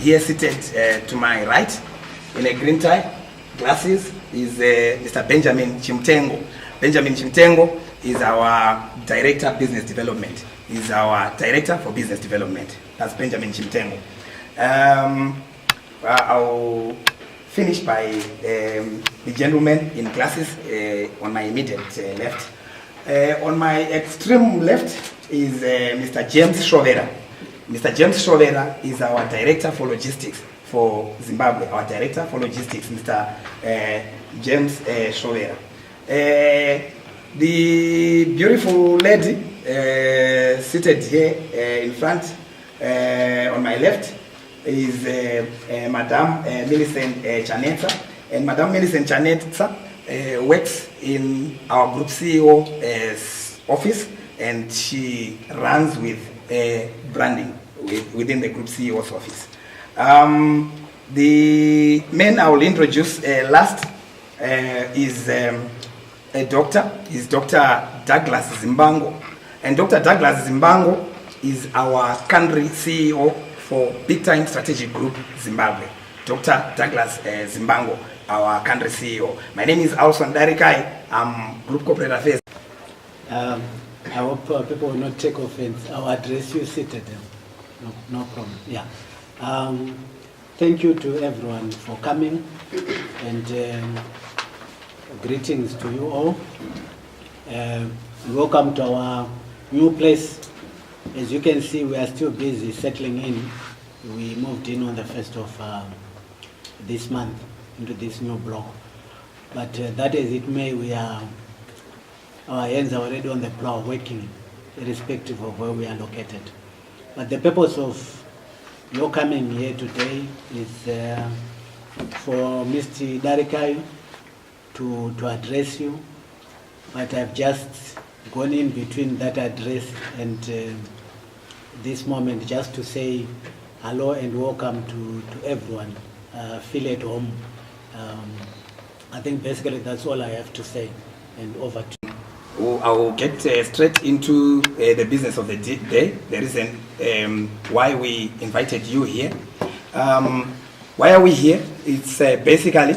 here seated to my right in a green tie, glasses, is Mr. Benjamin Chimtengo. Benjamin Chimtengo is our Director of Business Development. He's our Director for Business Development. That's Benjamin Chimtengo. I'll finish by the gentleman in glasses on my immediate left. On my extreme left is Mr. James Shovera. Mr. James Shovera is our Director for Logistics for Zimbabwe. Our Director for Logistics, Mr. James Shovera. The beautiful lady seated here in front on my left is Madame Millicent Chanetsa. And Madame Millicent Chanetsa works in our Group CEO's office, and she runs with branding within the Group CEO's office. The man I will introduce last is a doctor. Is Dr. Douglas Zimbango. And Dr. Douglas Zimbango is our country CEO for Bigtime Strategic Group Zimbabwe. Dr. Douglas Zimbango, our country CEO. My name is Alson Darikai. I'm Group Corporate Affairs. I hope people will not take offense. I'll address you seated. No problem. Yeah. Thank you to everyone for coming, and greetings to you all. Welcome to our new place. As you can see, we are still busy settling in. We moved in on the 1st of this month into this new block. But that as it may, our hands are already on the plow working, irrespective of where we are located. But the purpose of your coming here today is for Mr. Darikai to address you. But I've just gone in between that address and this moment just to say hello and welcome to everyone. Feel at home. I think basically that's all I have to say, and over to you. I will get straight into the business of the day, the reason why we invited you here. Why are we here? It's basically,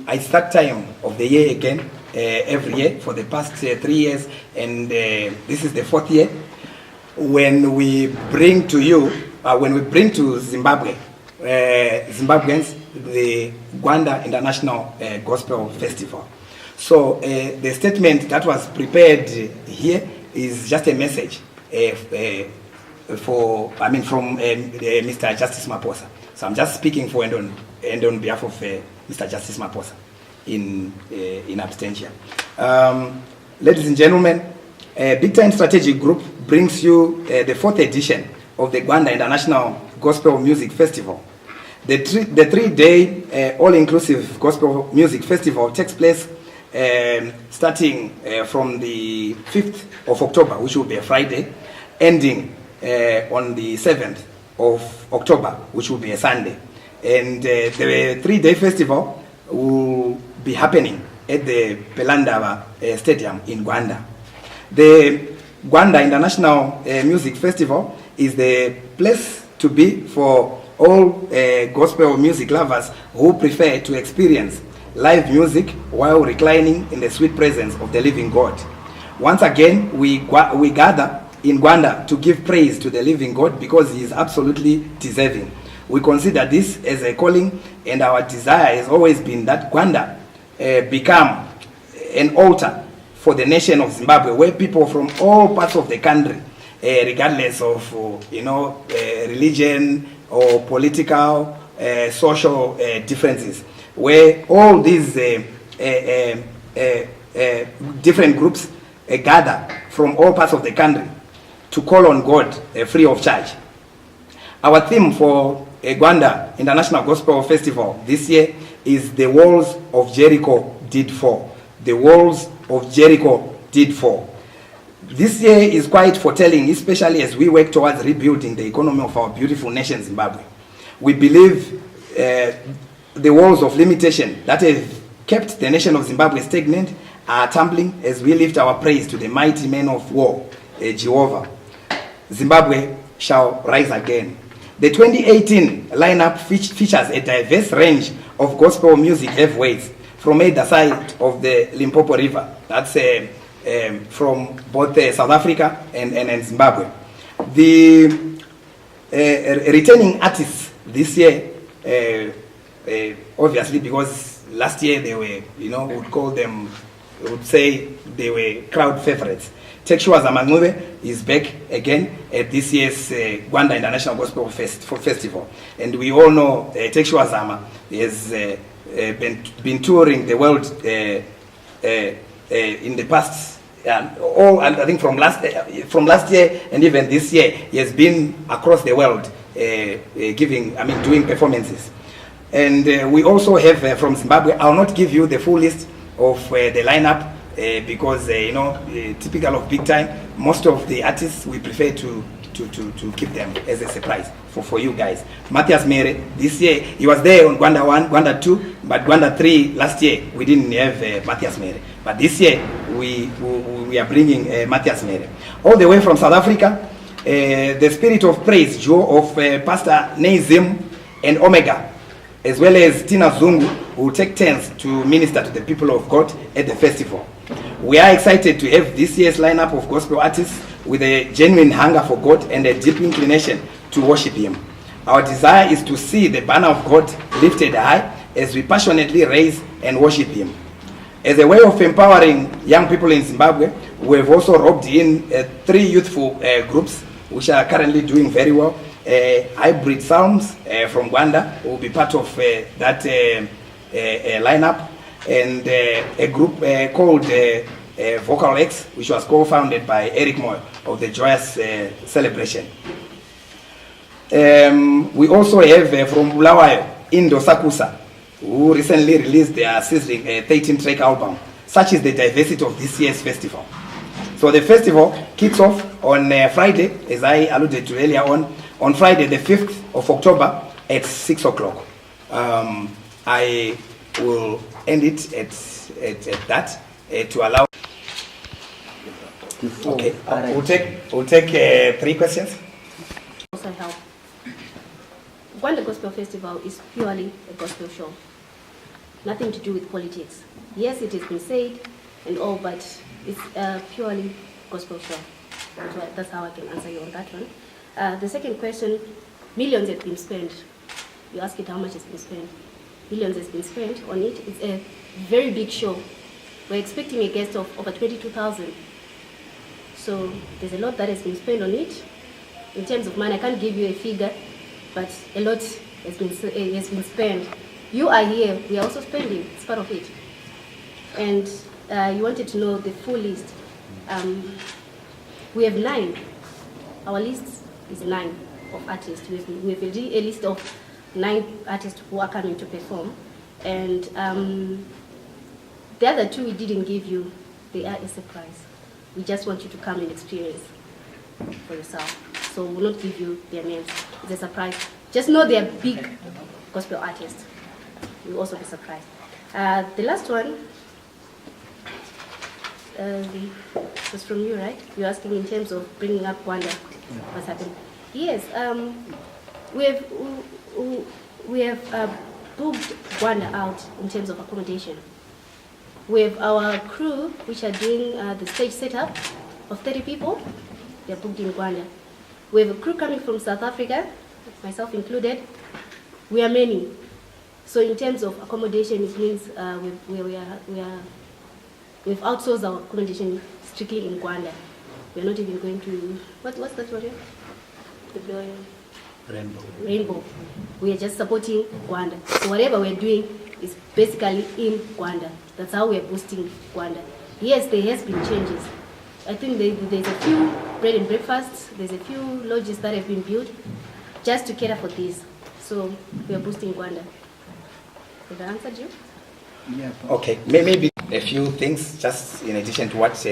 it's that time of the year again, every year for the past 3 years, and this is the 4th year, when we bring to you, when we bring to Zimbabwe, Zimbabweans, the Gwanda International Gospel Festival. So the statement that was prepared here is just a message from Mr. Justice Maposa. So I'm just speaking for and on behalf of Mr. Justice Maposa in absentia. Ladies and gentlemen, Bigtime Strategic Group brings you the 4th edition of the Gwanda International Gospel Music Festival. The 3-day all-inclusive gospel music festival takes place starting from the 5th of October, which will be a Friday, ending on the 7th of October, which will be a Sunday. And the 3-day festival will be happening at the Pelandava Stadium in Gwanda. The Gwanda International Music Festival is the place to be for all gospel music lovers who prefer to experience live music while reclining in the sweet presence of the living God. Once again, we gather in Gwanda to give praise to the living God because he is absolutely deserving. We consider this as a calling, and our desire has always been that Gwanda become an altar for the nation of Zimbabwe, where people from all parts of the country, regardless of religion or political, social differences, where all these different groups gather from all parts of the country to call on God free of charge. Our theme for Gwanda International Gospel Festival this year is The Walls of Jericho Did Fall. The Walls of Jericho Did Fall. This year is quite foretelling, especially as we work towards rebuilding the economy of our beautiful nation, Zimbabwe. We believe the walls of limitation that have kept the nation of Zimbabwe stagnant are tumbling as we lift our praise to the mighty man of war, Jehovah. Zimbabwe shall rise again. The 2018 lineup features a diverse range of gospel music heavyweights from either side of the Limpopo River. That's from both South Africa and Zimbabwe. The returning artists this year, obviously because last year they were, we would say they were crowd favorites. Tekshua Zamangube is back again at this year's Gwanda International Gospel Festival. And we all know Tekshua Zama has been touring the world in the past, I think from last year and even this year, he has been across the world doing performances. And we also have from Zimbabwe. I'll not give you the full list of the lineup because typical of Bigtime, most of the artists we prefer to keep them as a surprise for you guys. Matthias Mere, this year he was there on Gwanda 1, Gwanda 2, but Gwanda 3 last year we didn't have Matthias Mere. But this year we are bringing Matthias Mere. All the way from South Africa, the Spirit of Praise duo of Pastor Neizim and Omega, as well as Tina Zungu, who will take turns to minister to the people of God at the festival. We are excited to have this year's lineup of gospel artists with a genuine hunger for God and a deep inclination to worship Him. Our desire is to see the banner of God lifted high as we passionately raise and worship Him. As a way of empowering young people in Zimbabwe, we have also roped in 3 youthful groups which are currently doing very well. Hybrid Psalms from Gwanda will be part of that lineup, and a group called Vocal X, which was co-founded by Eric Moyo of the Joyous Celebration. We also have from Bulawayo, Indo Sakusa, who recently released their sizzling 13-track album. Such is the diversity of this year's festival. So the festival kicks off on Friday, as I alluded to earlier on Friday the 5th of October at 6 o'clock. I will end it at that to allow. Okay, we'll take 3 questions. Also help. Gwanda Gospel Festival is purely a gospel show. Nothing to do with politics. Yes, it has been said and all, but it's purely gospel show. That's how I can answer you on that one. The second question, millions have been spent. You ask it how much has been spent. Millions has been spent on it. It's a very big show. We're expecting a guest of over 22,000. So there's a lot that has been spent on it. In terms of money, I can't give you a figure, but a lot has been spent. You are here, we are also spending, it's part of it. And you wanted to know the full list. We have 9. Our list is 9 of artists. We have a list of 9 artists who are coming to perform. And the other 2 we didn't give you, they are a surprise. We just want you to come and experience for yourself. So we'll not give you their names. It's a surprise. Just know they are big gospel artists. You'll also be surprised. The last one was from you, right? You're asking in terms of bringing up Gwanda, what's happening. Yes, we have booked Gwanda out in terms of accommodation. We have our crew, which are doing the stage setup of 30 people. They're booked in Gwanda. We have a crew coming from South Africa, myself included. We are many. So in terms of accommodation, it means we've outsourced our accommodation strictly in Gwanda. We're not even going to, what's that word? Rainbow. We are just supporting Gwanda. So whatever we're doing is basically in Gwanda. That's how we're boosting Gwanda. Yes, there has been changes. I think there's a few bread and breakfasts, there's a few lodges that have been built just to cater for this. So we are boosting Gwanda. Have I answered you? Yeah. Okay, maybe a few things just in addition to what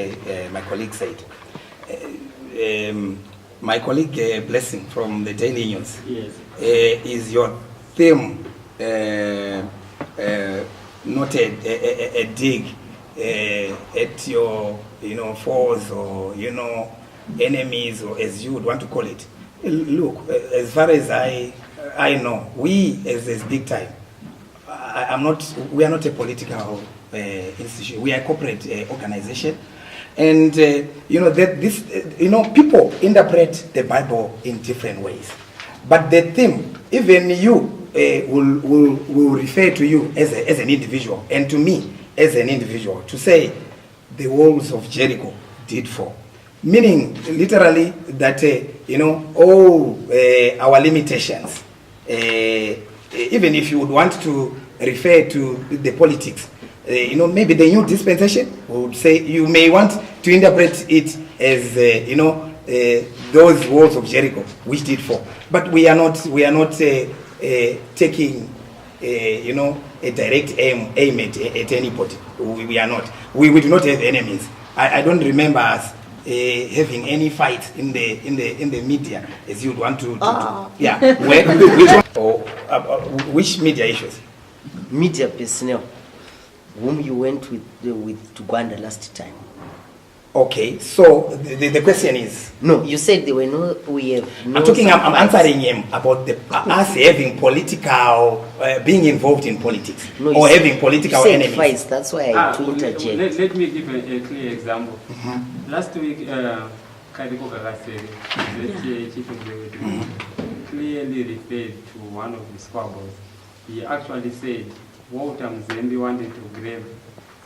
my colleague said. My colleague Blessing from the Daily News, Yes. Is your theme not a dig at your foes or enemies, or as you would want to call it, Look, as far as I know, we as Big Time, we are not a political institution. We are a corporate organization, and people interpret the Bible in different ways. But the theme, even you will refer to you as an individual, and to me as an individual, to say the walls of Jericho did fall. Meaning, literally, that, all our limitations, even if you would want to refer to the politics, maybe the new dispensation would say you may want to interpret it as, those walls of Jericho, which did fall. But we are not taking, a direct aim at anybody. We are not. We do not have enemies. I don't remember us having any fight in the media, as you'd want to yeah. Which media issues? Media personnel, whom you went with to Gwanda last time. Okay, so the question is. No, you said there were no. We have. No I'm answering him about us having political, being involved in politics, no, or having political enemies. Fights, that's why I to interject. Let me give a clear example. Mm-hmm. Last week, Kadiko Gagaseri, the chief executive, clearly referred to one of the squabbles. He actually said, Walter Mzembe wanted to grab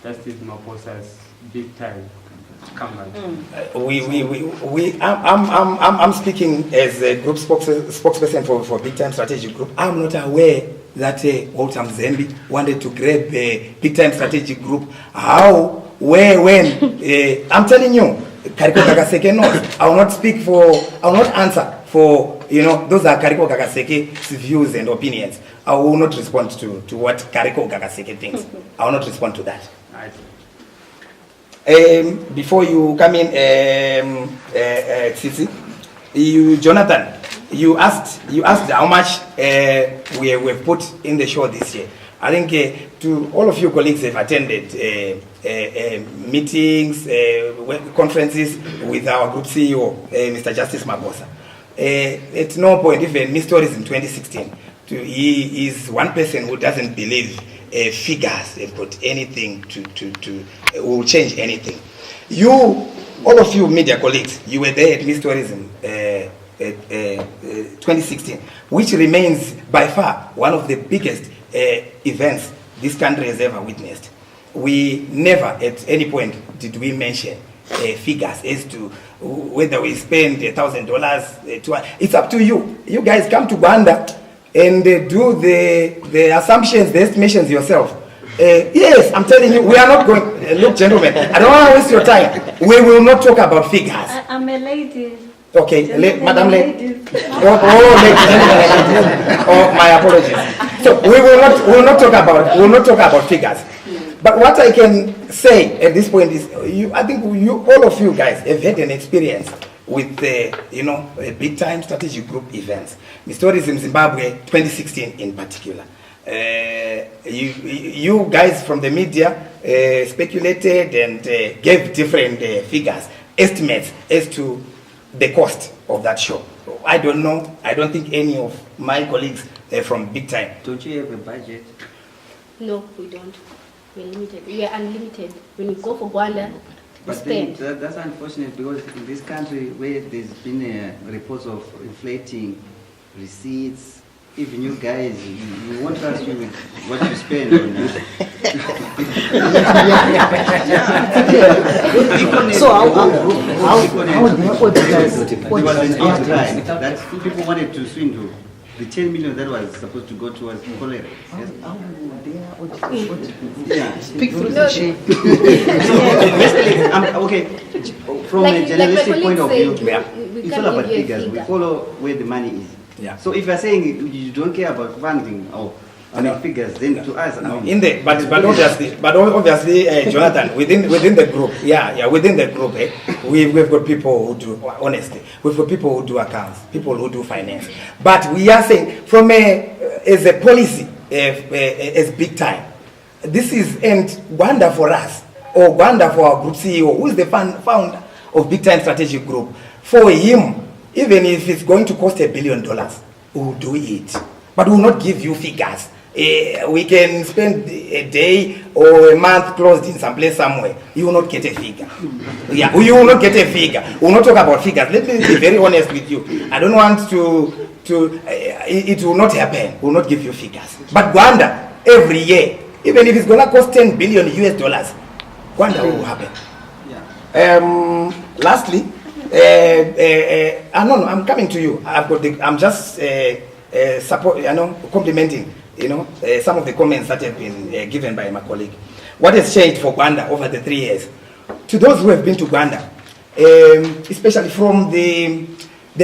Justice Maposa's Big Time. I'm speaking as a group spokesperson for Big Time Strategic Group. I'm not aware that Walter Mzembe wanted to grab Big Time Strategic Group. How, where, when? I'm telling you, Kariko Kagaseke knows. I will not answer for, those are Kariko Kagaseke's views and opinions. I will not respond to what Kariko Kagaseke thinks. I will not respond to that. Before you come in, Tsitsi, Jonathan, you asked how much we have put in the show this year. I think to all of you colleagues have attended meetings, conferences with our group CEO, Mr. Justice Maposa. At no point, even Mr. Stories in 2016, he is one person who doesn't believe figures have got anything will change anything. You, all of you media colleagues, you were there at Miss Tourism 2016, which remains by far one of the biggest events this country has ever witnessed. We never at any point did we mention figures as to whether we spend $1,000. It's up to you. You guys come to Gwanda and do the assumptions, the estimations yourself. Yes, I'm telling you, we are not going. Look, gentlemen, I don't want to waste your time. We will not talk about figures. I'm a lady. Okay, Madam Lady. Oh, my apologies. So we will not talk about figures. But what I can say at this point is, I think all of you guys have had an experience with Big Time Strategic Group events. Miss Tourism Zimbabwe 2016 in particular. You guys from the media speculated and gave different figures, estimates as to the cost of that show. I don't know. I don't think any of my colleagues from Big Time. Don't you have a budget? No, we don't. We're limited. We are unlimited. When we go for Gwanda, we spend. That's unfortunate, because in this country where there's been reports of inflating receipts, even you guys, you won't trust you with what you spend on this. So It was an outcry that people wanted to swindle the 10 million that was supposed to go towards cholera. Yes. Yeah. Speak through the shade. Okay, from a journalistic point of view, it's all about figures. We follow where the money is. Yeah. So if you're saying you don't care about funding or figures, then to us, but obviously, Jonathan, within the group, within the group, we've got people who do, honestly, we've got people who do accounts, people who do finance. But we are saying, as a policy, as Big Time, this is Gwanda for us, or Gwanda for our group CEO, who is the founder of Big Time Strategic Group. For him Even if it's going to cost $1 billion, we'll do it. But we'll not give you figures. We can spend a day or a month closed in some place somewhere. You will not get a figure. Yeah, you will not get a figure. We will not talk about figures. Let me be very honest with you. I don't want it will not happen. We will not give you figures. But Gwanda, every year, even if it's going to cost $10 billion US, Gwanda will happen. Yeah. Lastly, no, I'm coming to you. I'm just complimenting, some of the comments that have been given by my colleague. What has changed for Gwanda over the 3 years? To those who have been to Gwanda, especially from the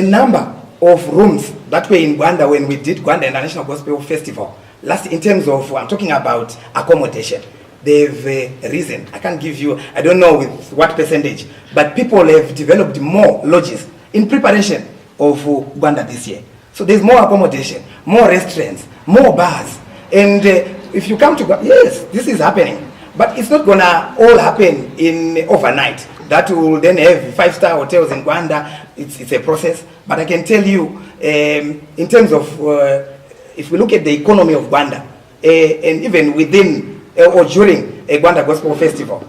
number of rooms that were in Gwanda when we did Gwanda International Gospel Festival, last in terms of, I'm talking about accommodation, they've risen. I can't give you, I don't know with what percentage, but people have developed more lodges in preparation of Gwanda this year. So there's more accommodation, more restaurants, more bars. And if you come to Gwanda, yes, this is happening. But it's not gonna all happen in overnight. That will then have 5-star hotels in Gwanda. It's a process. But I can tell you, in terms of, if we look at the economy of Gwanda, and even within or during a Gwanda Gospel Festival,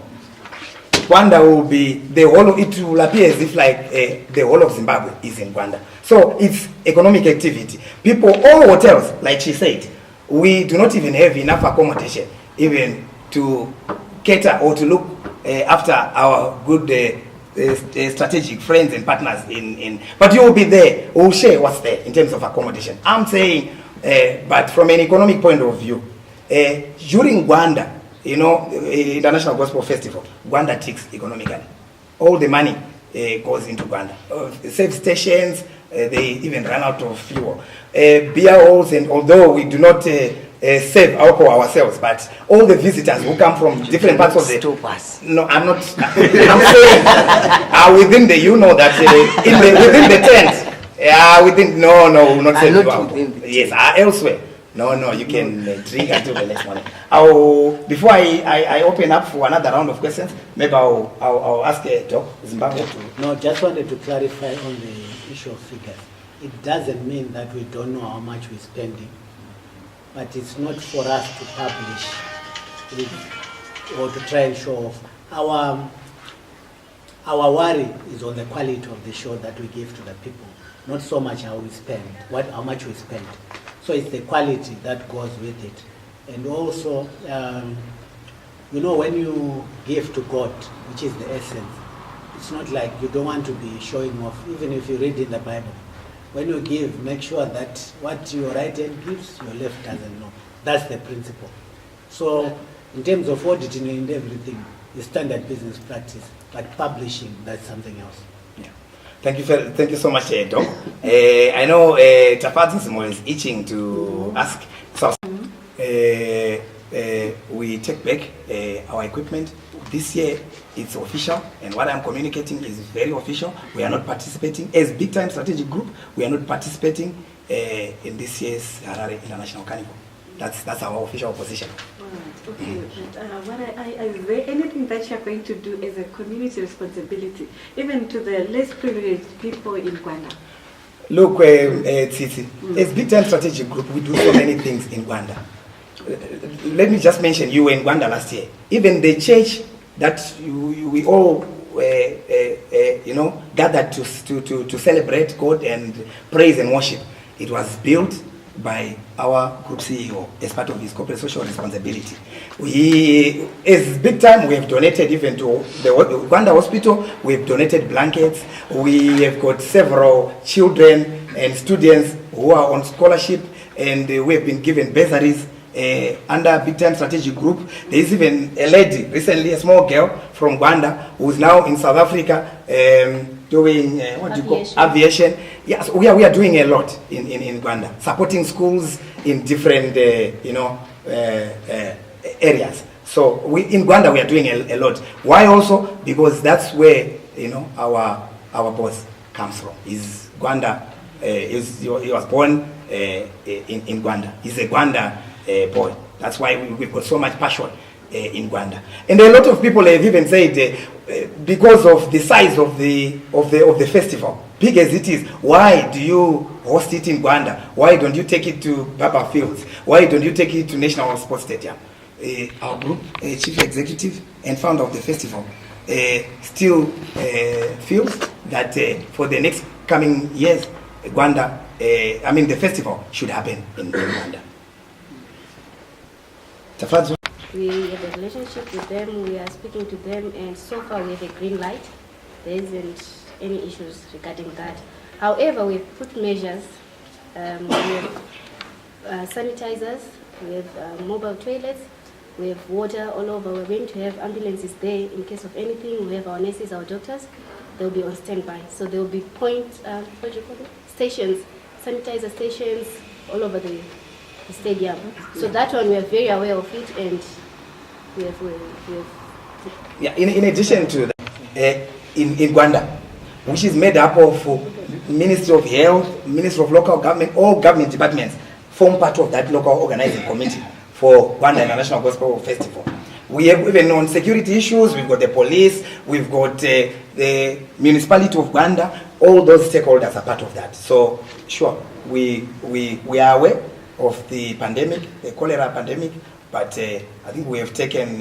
Gwanda will be the whole of it will appear as if like the whole of Zimbabwe is in Gwanda. So it's economic activity. People, all hotels, like she said, we do not even have enough accommodation even to cater or to look after our good strategic friends and partners in. But you will be there. We'll share what's there in terms of accommodation. I'm saying, but from an economic point of view, during Gwanda, International Gospel Festival, Gwanda ticks economically. All the money goes into Gwanda. Save stations, they even run out of fuel. Beer halls, and although we do not save alcohol ourselves, but all the visitors who come from different parts of the... Stop us. No, I'm not... I'm saying, within the, that, within the tent, within... No, we'll not save you alcohol. Yes, elsewhere. No, you can drink until the next morning. Before I open up for another round of questions, maybe I'll ask Doc Zimbabwe to... No, just wanted to clarify on the issue of figures. It doesn't mean that we don't know how much we're spending, but it's not for us to publish or to try and show off. Our worry is on the quality of the show that we give to the people, not so much how we spend, how much we spend. So it's the quality that goes with it. And also, when you give to God, which is the essence, it's not like you don't want to be showing off, even if you read in the Bible. When you give, make sure that what your right hand gives, your left doesn't know. That's the principle. So in terms of auditing and everything, the standard business practice, but publishing, that's something else. Thank you so much, Doc. I know Tafatsimo is itching to ask. So, we take back our equipment. This year, it's official, and what I'm communicating is very official. We are not participating. As Bigtime Strategic Group, we are not participating in this year's Harare International Carnival. That's our official position. Right, okay. Is there anything that you're going to do as a community responsibility, even to the less privileged people in Gwanda? Look, Tsitsi, as Bigtime Strategic Group, we do so many things in Gwanda. Let me just mention, you were in Gwanda last year. Even the church that we all gathered to celebrate God and praise and worship, it was built by our group CEO as part of his corporate social responsibility. We, as Bigtime, we have donated even to the Gwanda Hospital. We have donated blankets. We have got several children and students who are on scholarship, and we have been given bursaries under Bigtime Strategic Group. There is even a lady recently, a small girl from Gwanda, who is now in South Africa doing aviation. Yes, we are doing a lot in Gwanda, supporting schools in different areas. So in Gwanda we are doing a lot. Why also? Because that's where our boss comes from. Is Gwanda? He was born in Gwanda. He's a Gwanda boy. That's why we've got so much passion in Gwanda. And a lot of people have even said because of the size of the festival, big as it is, why do you host it in Gwanda? Why don't you take it to Papa Fields? Why don't you take it to National Sports Stadium? Our group, chief executive and founder of the festival, still feels that for the next coming years, Gwanda, the festival should happen in Gwanda. We have a relationship with them, we are speaking to them, and so far we have a green light. There isn't any issues regarding that. However, we've put measures. We have sanitizers, we have mobile toilets, we have water all over. We're going to have ambulances there in case of anything. We have our nurses, our doctors. They'll be on standby. So there will be stations, sanitizer stations all over the stadium. So that one we are very aware of it, and we have. Yeah. In addition to that, in Gwanda, which is made up of Ministry of Health, Ministry of Local Government, all government departments form part of that local organizing committee for Gwanda International Gospel Festival. We have even on security issues, we've got the police, we've got the municipality of Gwanda, all those stakeholders are part of that. So sure, we are aware of the pandemic, the cholera pandemic, but I think we have taken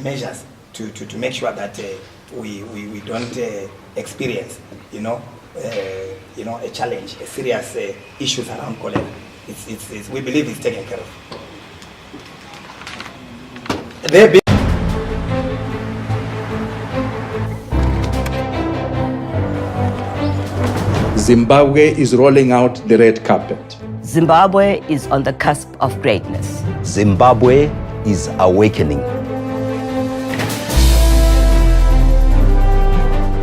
measures to make sure that we don't experience, a challenge, a serious issues around cholera. We believe it's taken care of. Zimbabwe is rolling out the red carpet. Zimbabwe is on the cusp of greatness. Zimbabwe is awakening.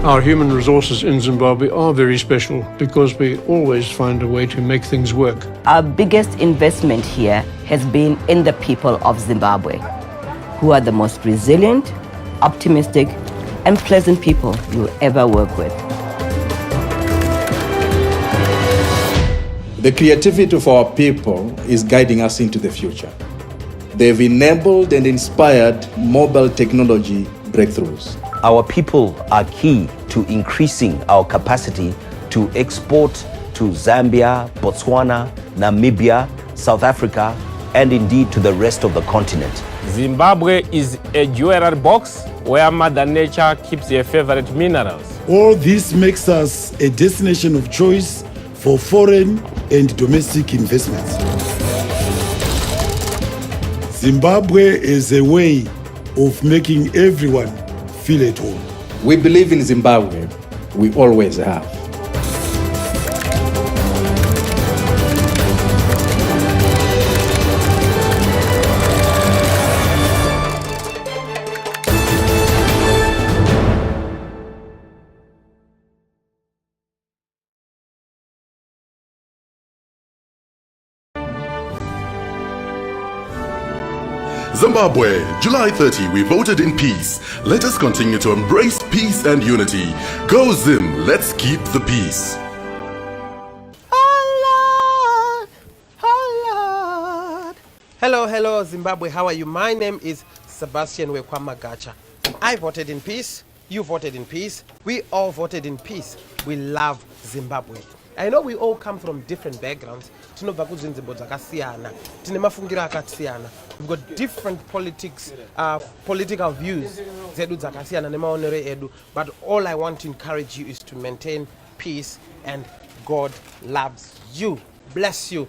Our human resources in Zimbabwe are very special because we always find a way to make things work. Our biggest investment here has been in the people of Zimbabwe, who are the most resilient, optimistic, and pleasant people you'll ever work with. The creativity of our people is guiding us into the future. They've enabled and inspired mobile technology breakthroughs. Our people are key to increasing our capacity to export to Zambia, Botswana, Namibia, South Africa, and indeed to the rest of the continent. Zimbabwe is a jewelry box where Mother Nature keeps her favorite minerals. All this makes us a destination of choice for foreign and domestic investments. Zimbabwe is a way of making everyone feel at home. We believe in Zimbabwe. We always have. Zimbabwe, July 30, we voted in peace. Let us continue to embrace peace and unity. Go Zim, let's keep the peace. Hello, Zimbabwe, how are you? My name is Sebastian Wekwamagacha. I voted in peace, you voted in peace, we all voted in peace. We love Zimbabwe. I know we all come from different backgrounds. We've got different political views, but all I want to encourage you is to maintain peace, and God loves you. Bless you.